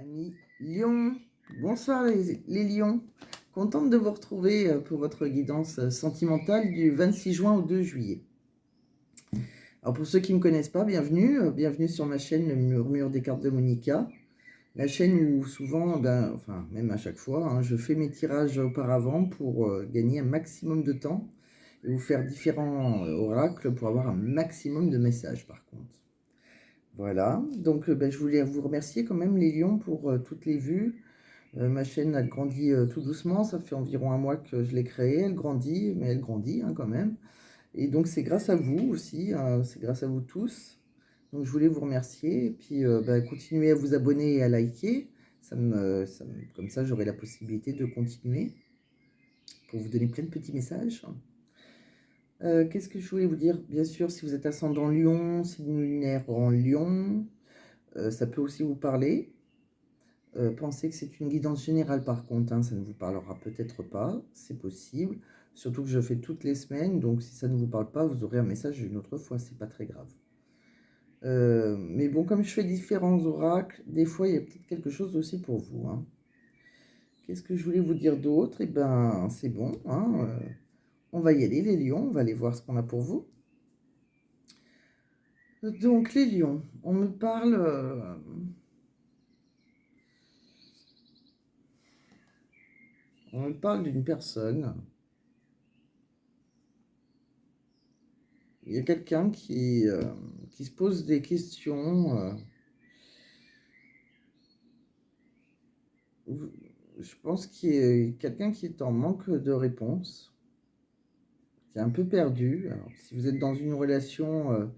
Amis Lions, bonsoir les lions. Contente de vous retrouver pour votre guidance sentimentale du 26 juin au 2 juillet. Alors pour ceux qui ne me connaissent pas, bienvenue sur ma chaîne Le Murmure des cartes de Monica. La chaîne où souvent, enfin même à chaque fois, je fais mes tirages auparavant pour gagner un maximum de temps et vous faire différents oracles pour avoir un maximum de messages par contre. Voilà, donc je voulais vous remercier quand même les lions pour toutes les vues. Ma chaîne a grandi tout doucement, ça fait environ un mois que je l'ai créée, elle grandit, mais elle grandit quand même. Et donc c'est grâce à vous aussi, c'est grâce à vous tous. Donc je voulais vous remercier et puis continuez à vous abonner et à liker. Comme ça j'aurai la possibilité de continuer pour vous donner plein de petits messages. Qu'est-ce que je voulais vous dire? Bien sûr, si vous êtes ascendant Lion, signe lunaire en Lion, ça peut aussi vous parler. Pensez que c'est une guidance générale par contre, ça ne vous parlera peut-être pas, c'est possible. Surtout que je fais toutes les semaines, donc si ça ne vous parle pas, vous aurez un message une autre fois, c'est pas très grave. Mais bon, comme je fais différents oracles, des fois il y a peut-être quelque chose aussi pour vous. Qu'est-ce que je voulais vous dire d'autre? Eh ben, c'est bon, on va y aller les lions, on va aller voir ce qu'on a pour vous. Donc les lions, on me parle... On me parle d'une personne. Il y a quelqu'un qui se pose des questions. Je pense qu'il y a quelqu'un qui est en manque de réponse, qui est un peu perdu. Alors, si vous êtes dans une relation,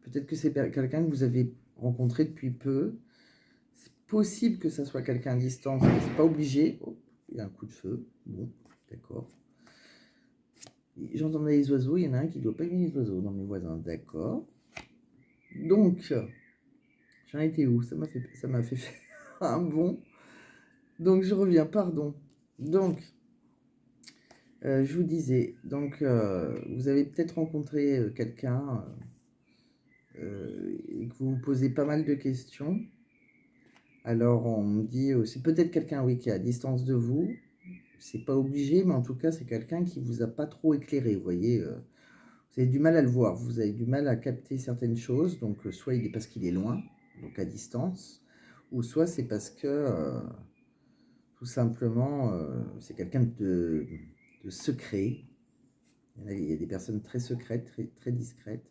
peut-être que c'est quelqu'un que vous avez rencontré depuis peu. C'est possible que ça soit quelqu'un à distance, mais c'est pas obligé. Oh, il y a un coup de feu. Bon, d'accord. J'entendais les oiseaux, il y en a un qui ne doit pas aimer les oiseaux dans mes voisins, d'accord. Donc, j'en étais où? Ça m'a fait faire un bond. Donc, je reviens, pardon. Donc, je vous disais, donc, vous avez peut-être rencontré quelqu'un et que vous vous posez pas mal de questions. Alors, on me dit, c'est peut-être quelqu'un, oui, qui est à distance de vous. C'est pas obligé, mais en tout cas, c'est quelqu'un qui vous a pas trop éclairé, vous voyez. Vous avez du mal à le voir, vous avez du mal à capter certaines choses. Donc, soit il est parce qu'il est loin, donc à distance, ou soit c'est parce que, tout simplement, c'est quelqu'un de secret. Il y a des personnes très secrètes, très discrètes,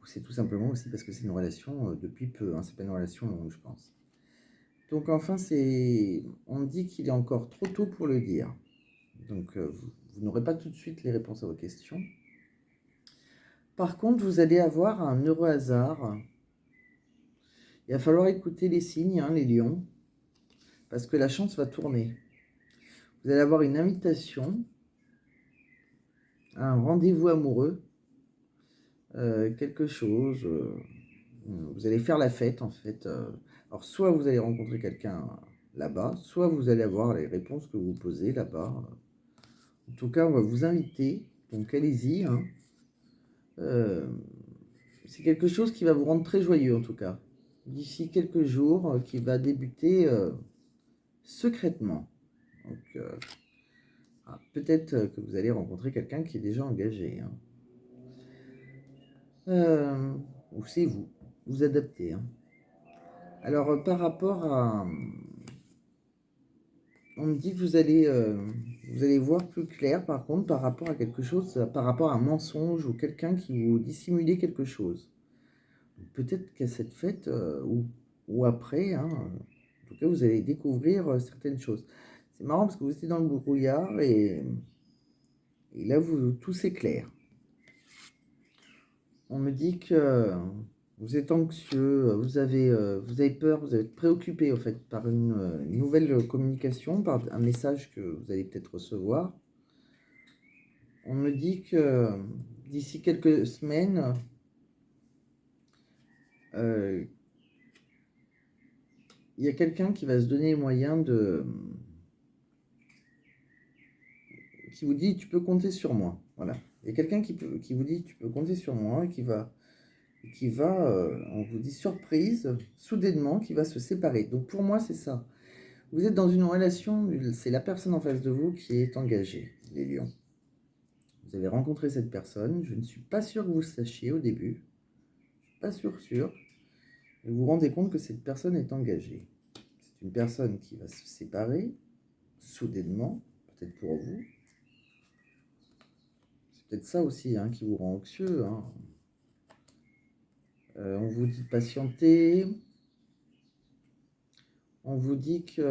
ou c'est tout simplement aussi parce que c'est une relation depuis peu, c'est pas une relation longue, je pense. Donc enfin, on dit qu'il est encore trop tôt pour le dire. Donc vous n'aurez pas tout de suite les réponses à vos questions. Par contre, vous allez avoir un heureux hasard. Il va falloir écouter les signes, les lions, parce que la chance va tourner. Vous allez avoir une invitation à un rendez-vous amoureux, quelque chose. Vous allez faire la fête en fait. Alors soit vous allez rencontrer quelqu'un là-bas, soit vous allez avoir les réponses que vous posez là-bas. En tout cas, on va vous inviter, donc allez-y. C'est quelque chose qui va vous rendre très joyeux en tout cas. D'ici quelques jours, qui va débuter secrètement. Donc peut-être que vous allez rencontrer quelqu'un qui est déjà engagé. Ou c'est vous. Vous adaptez. Alors par rapport à... On me dit que vous allez voir plus clair, par contre, par rapport à quelque chose, par rapport à un mensonge ou quelqu'un qui vous dissimulait quelque chose. Peut-être qu'à cette fête ou après, en tout cas, vous allez découvrir certaines choses. C'est marrant parce que vous étiez dans le brouillard et là, tout s'éclaire. On me dit que vous êtes anxieux, vous avez peur, vous êtes préoccupé en fait par une nouvelle communication, par un message que vous allez peut-être recevoir. On me dit que d'ici quelques semaines, il y a quelqu'un qui va se donner les moyens qui vous dit tu peux compter sur moi. Voilà. Il y a quelqu'un qui vous dit tu peux compter sur moi et qui va on vous dit surprise, soudainement, qui va se séparer. Donc pour moi, c'est ça. Vous êtes dans une relation, c'est la personne en face de vous qui est engagée, les lions. Vous avez rencontré cette personne, je ne suis pas sûr que vous le sachiez au début. Je ne suis pas sûr. Et vous vous rendez compte que cette personne est engagée. C'est une personne qui va se séparer, soudainement, peut-être pour vous. C'est peut-être ça aussi hein, qui vous rend anxieux. Hein. On vous dit de patienter. On vous dit qu'il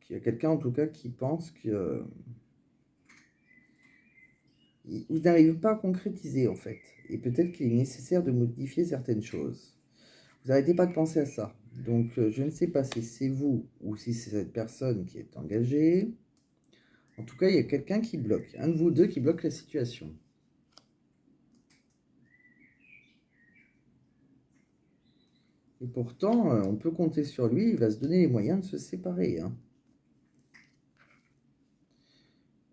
y a quelqu'un en tout cas qui pense que vous n'arrivez pas à concrétiser en fait. Et peut-être qu'il est nécessaire de modifier certaines choses. Vous n'arrêtez pas de penser à ça. Donc je ne sais pas si c'est vous ou si c'est cette personne qui est engagée. En tout cas, il y a quelqu'un qui bloque. Un de vous deux qui bloque la situation. Et pourtant, on peut compter sur lui. Il va se donner les moyens de se séparer. Hein.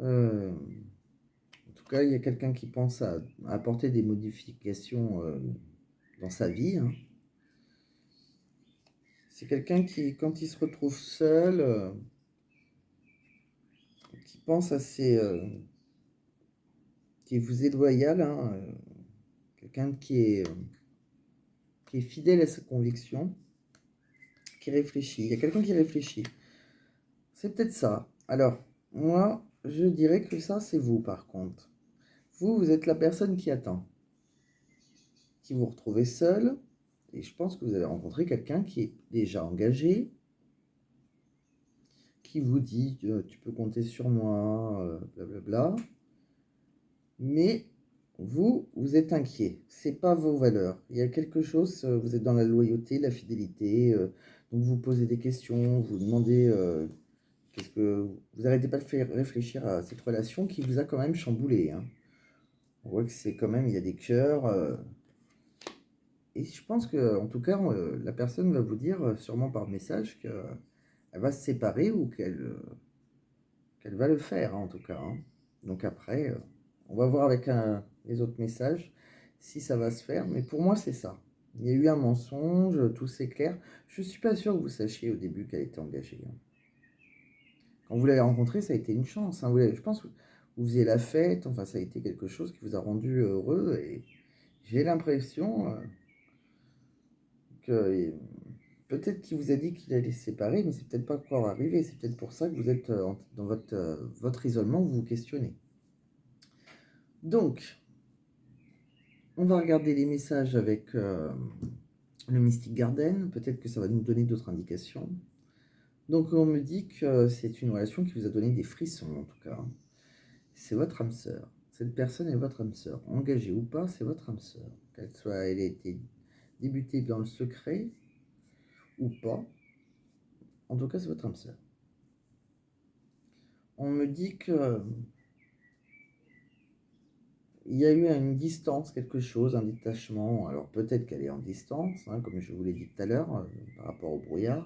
En tout cas, il y a quelqu'un qui pense à apporter des modifications dans sa vie. Hein. C'est quelqu'un qui, quand il se retrouve seul, qui pense à ses... qui vous est loyal, hein, quelqu'un qui est fidèle à ses convictions, qui réfléchit. Il y a quelqu'un qui réfléchit. C'est peut-être ça. Alors, moi, je dirais que ça, c'est vous, par contre. Vous êtes la personne qui attend, qui vous retrouvez seul, et je pense que vous avez rencontré quelqu'un qui est déjà engagé, qui vous dit tu peux compter sur moi, blablabla. Mais vous êtes inquiet. C'est pas vos valeurs. Il y a quelque chose, vous êtes dans la loyauté, la fidélité, donc vous posez des questions, vous demandez qu'est-ce que vous n'arrêtez pas de faire réfléchir à cette relation qui vous a quand même chamboulé. Hein. On voit que c'est quand même, il y a des cœurs. Et je pense que, en tout cas, la personne va vous dire, sûrement par message, qu'elle va se séparer ou qu'elle va le faire, hein, en tout cas. Hein. Donc après, on va voir avec les autres messages si ça va se faire. Mais pour moi, c'est ça. Il y a eu un mensonge, tout s'éclaire. Je ne suis pas sûr que vous sachiez au début qu'elle était engagée. Hein. Quand vous l'avez rencontrée, ça a été une chance. Hein. Je pense que vous faisiez la fête. Enfin, ça a été quelque chose qui vous a rendu heureux. Et j'ai l'impression que peut-être qu'il vous a dit qu'il allait se séparer, mais c'est peut-être pas encore arrivé. C'est peut-être pour ça que vous êtes dans votre isolement, vous vous questionnez. Donc, on va regarder les messages avec le Mystic Garden. Peut-être que ça va nous donner d'autres indications. Donc, on me dit que c'est une relation qui vous a donné des frissons, en tout cas. C'est votre âme sœur. Cette personne est votre âme sœur. Engagée ou pas, c'est votre âme sœur. Elle a été débutée dans le secret ou pas. En tout cas, c'est votre âme sœur. On me dit que il y a eu une distance, quelque chose, un détachement. Alors peut-être qu'elle est en distance, hein, comme je vous l'ai dit tout à l'heure, par rapport au brouillard.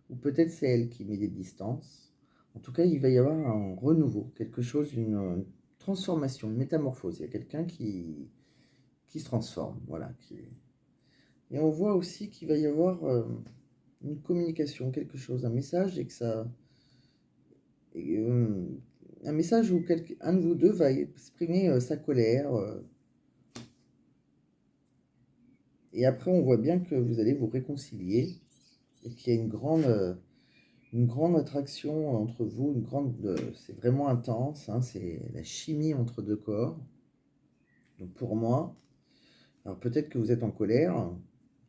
Ou peut-être c'est elle qui met des distances. En tout cas, il va y avoir un renouveau, quelque chose, une transformation, une métamorphose. Il y a quelqu'un qui se transforme, voilà. Et on voit aussi qu'il va y avoir une communication, quelque chose, un message, et que ça... un message où un de vous deux va exprimer sa colère. Et après, on voit bien que vous allez vous réconcilier et qu'il y a une grande attraction entre vous, c'est vraiment intense, hein, c'est la chimie entre deux corps. Donc pour moi, alors peut-être que vous êtes en colère,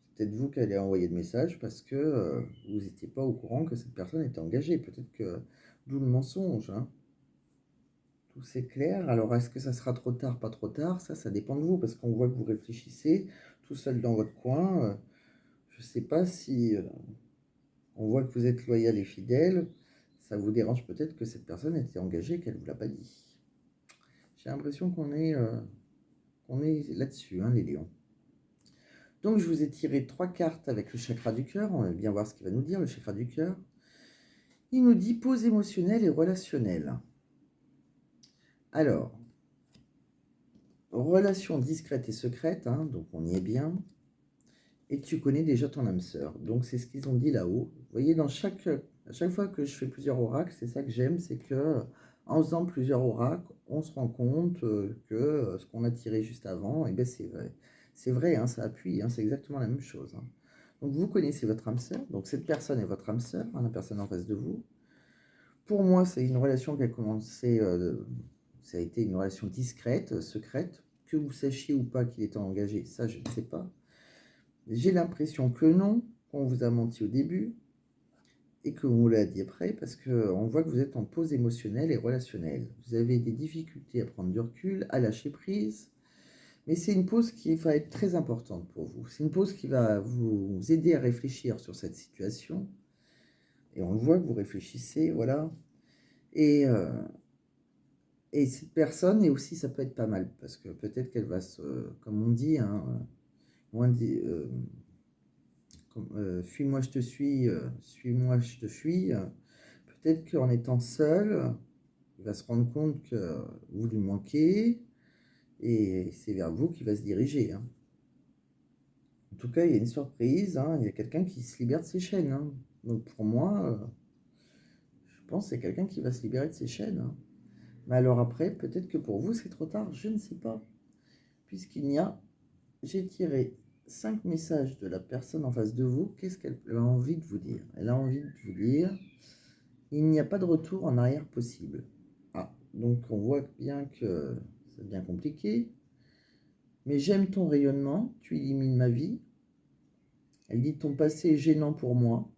c'est peut-être vous qui allez envoyer le message parce que vous n'étiez pas au courant que cette personne était engagée. Peut-être que, d'où le mensonge, hein. Tout s'éclaire. Alors est-ce que ça sera trop tard, pas trop tard? Ça dépend de vous parce qu'on voit que vous réfléchissez tout seul dans votre coin. Je ne sais pas si... on voit que vous êtes loyal et fidèle. Ça vous dérange peut-être que cette personne était engagée et qu'elle ne vous l'a pas dit. J'ai l'impression qu'on est là-dessus, hein, les lions. Donc, je vous ai tiré 3 cartes avec le chakra du cœur. On va bien voir ce qu'il va nous dire, le chakra du cœur. Il nous dit pause émotionnelle et relationnelle. Alors, relation discrète et secrète, hein, donc on y est bien. et tu connais déjà ton âme sœur. Donc, c'est ce qu'ils ont dit là-haut. Vous voyez, à chaque fois que je fais plusieurs oracles, c'est ça que j'aime, c'est que en faisant plusieurs oracles, on se rend compte que ce qu'on a tiré juste avant, eh ben, c'est vrai. C'est vrai, hein, ça appuie, hein, c'est exactement la même chose. Hein. Donc, vous connaissez votre âme sœur. Donc, cette personne est votre âme sœur, hein, la personne en face de vous. Pour moi, c'est une relation qui a commencé, ça a été une relation discrète, secrète. Que vous sachiez ou pas qu'il était engagé, ça, je ne sais pas. J'ai l'impression que non, qu'on vous a menti au début et qu'on vous l'a dit après, parce qu'on voit que vous êtes en pause émotionnelle et relationnelle. Vous avez des difficultés à prendre du recul, à lâcher prise, mais c'est une pause qui va être très importante pour vous. C'est une pause qui va vous aider à réfléchir sur cette situation. Et on le voit que vous réfléchissez, voilà. Et, euh, et cette personne, et aussi ça peut être pas mal, parce que peut-être qu'elle va se, comme on dit, hein, moins dit, fuis-moi, je te suis, suis-moi, je te fuis. Peut-être qu'en étant seul, il va se rendre compte que vous lui manquez et c'est vers vous qu'il va se diriger. Hein. En tout cas, il y a une surprise, hein, il y a quelqu'un qui se libère de ses chaînes. Hein. Donc pour moi, je pense que c'est quelqu'un qui va se libérer de ses chaînes. Hein. Mais alors après, peut-être que pour vous, c'est trop tard, je ne sais pas. Puisqu'il y a, j'ai tiré 5 messages de la personne en face de vous. Qu'est-ce qu'elle a envie de vous dire? Elle a envie de vous dire, il n'y a pas de retour en arrière possible. Ah, donc on voit bien que c'est bien compliqué. Mais j'aime ton rayonnement, tu élimines ma vie. Elle dit ton passé est gênant pour moi.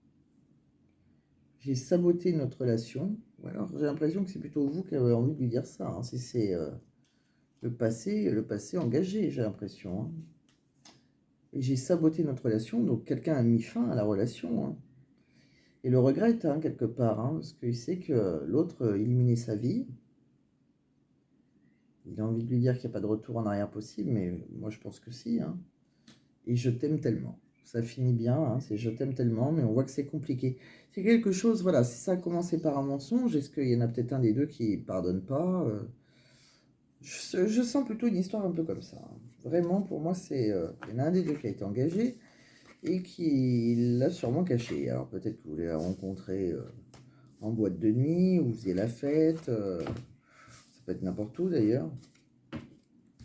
J'ai saboté notre relation. Ou alors j'ai l'impression que c'est plutôt vous qui avez envie de lui dire ça. Hein. Si c'est le passé engagé, j'ai l'impression. Hein. Et j'ai saboté notre relation, donc quelqu'un a mis fin à la relation. Hein. Et le regrette, hein, quelque part, hein, parce qu'il sait que l'autre éliminait sa vie. Il a envie de lui dire qu'il n'y a pas de retour en arrière possible, mais moi je pense que si. Hein. Et je t'aime tellement. Ça finit bien, hein, c'est je t'aime tellement, mais on voit que c'est compliqué. C'est quelque chose, voilà, si ça a commencé par un mensonge, est-ce qu'il y en a peut-être un des deux qui ne pardonne pas je sens plutôt une histoire un peu comme ça. Hein. Vraiment, pour moi, il y en a un des deux qui a été engagé et qui l'a sûrement caché. Alors peut-être que vous l'avez rencontré en boîte de nuit, ou vous faisiez la fête, ça peut être n'importe où d'ailleurs.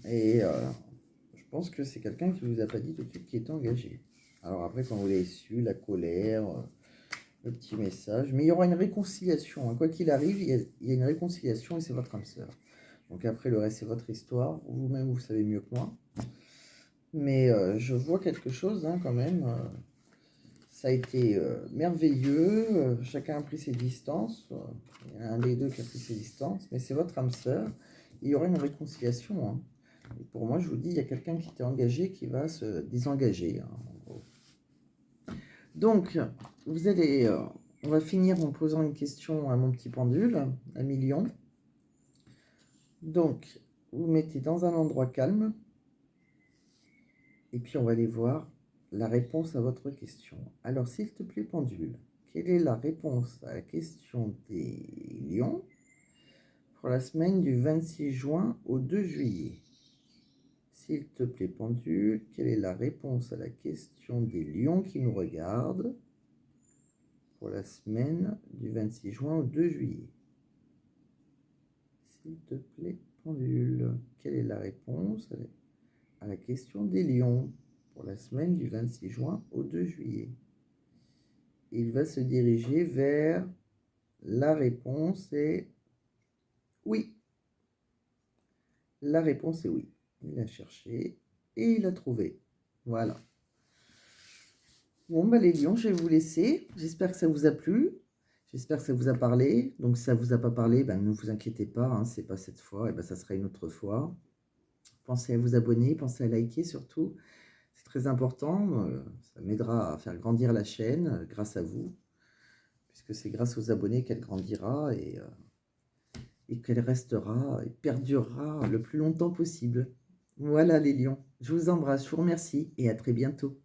Et je pense que c'est quelqu'un qui vous a pas dit tout de suite qu'il était engagé. Alors après, quand vous l'avez su, la colère, le petit message, mais il y aura une réconciliation. Hein. Quoi qu'il arrive, il y a une réconciliation et c'est votre âme sœur. Donc après, le reste, c'est votre histoire. Vous-même, vous savez mieux que moi. Mais je vois quelque chose hein, quand même. Ça a été merveilleux. Chacun a pris ses distances. Il y en a un des deux qui a pris ses distances. Mais c'est votre âme sœur. Il y aura une réconciliation. Hein. Et pour moi, je vous dis, il y a quelqu'un qui était engagé qui va se désengager. Hein, en gros. Donc, vous allez... on va finir en posant une question à mon petit pendule, à Million. Donc, vous mettez dans un endroit calme. Et puis, on va aller voir la réponse à votre question. Alors, s'il te plaît, pendule, quelle est la réponse à la question des lions pour la semaine du 26 juin au 2 juillet? S'il te plaît, pendule, quelle est la réponse à la question des lions qui nous regardent pour la semaine du 26 juin au 2 juillet? S'il te plaît, pendule, quelle est la réponse à la question des lions pour la semaine du 26 juin au 2 juillet? Il va se diriger vers la réponse est oui. La réponse est oui. Il a cherché et il a trouvé. Voilà. Bon, bah les lions, je vais vous laisser. J'espère que ça vous a plu. J'espère que ça vous a parlé. Donc, si ça ne vous a pas parlé, ben, ne vous inquiétez pas. Hein, c'est pas cette fois. Et ben, ça sera une autre fois. Pensez à vous abonner. Pensez à liker surtout. C'est très important. Ça m'aidera à faire grandir la chaîne grâce à vous. Puisque c'est grâce aux abonnés qu'elle grandira et qu'elle restera et perdurera le plus longtemps possible. Voilà les lions. Je vous embrasse. Je vous remercie et à très bientôt.